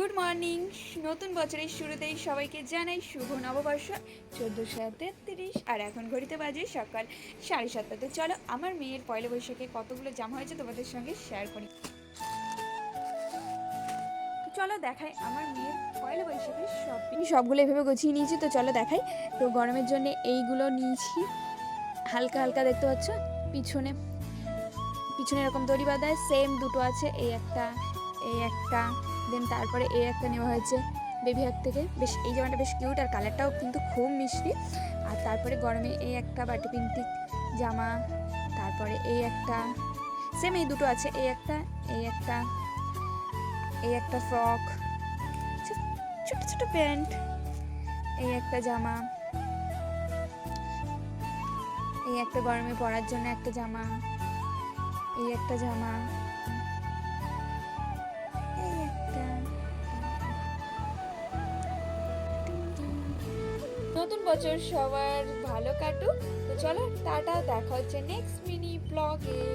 Good morning. নতুন বছরের শুরুতেই সবাইকে জানাই শুভ নববর্ষ 1433। আর এখন ঘড়িতে বাজে সকাল 7:30। তো চলো আমার মেয়ের পয়লা বৈশাখে কতগুলো জামা হয়েছে তোমাদের সঙ্গে শেয়ার করি। তো চলো দেখাই আমার মেয়ের পয়লা বৈশাখের সবগুলো এভাবে গুছিয়ে নিয়েছি। তো চলো দেখাই। তো গরমের জন্য এইগুলো নিয়েছি, হালকা হালকা দেখতে পাচ্ছ। পিছনে পিছনে এরকম দড়ি বাঁধায় সেম দুটো আছে, এই একটা দেন তারপরে এই একটা নেওয়া হয়েছে বেবি হাট থেকে। বেশ এই জামাটা বেশ কিউট আর কালারটাও কিন্তু খুব মিষ্টি। আর তারপরে গরমে এই একটা বাটি প্রিন্টিক জামা, তারপরে এই একটা সেম এই দুটো আছে, এই একটা ফ্রক, ছোট ছোট প্যান্ট, এই একটা জামা, এই একটা গরমে পরার জন্য একটা জামা, এই একটা জামা, নতুন বছর সবার ভালো কাটুক। তো চলো টাটা, দেখা হচ্ছে নেক্সট মিনি ব্লগে।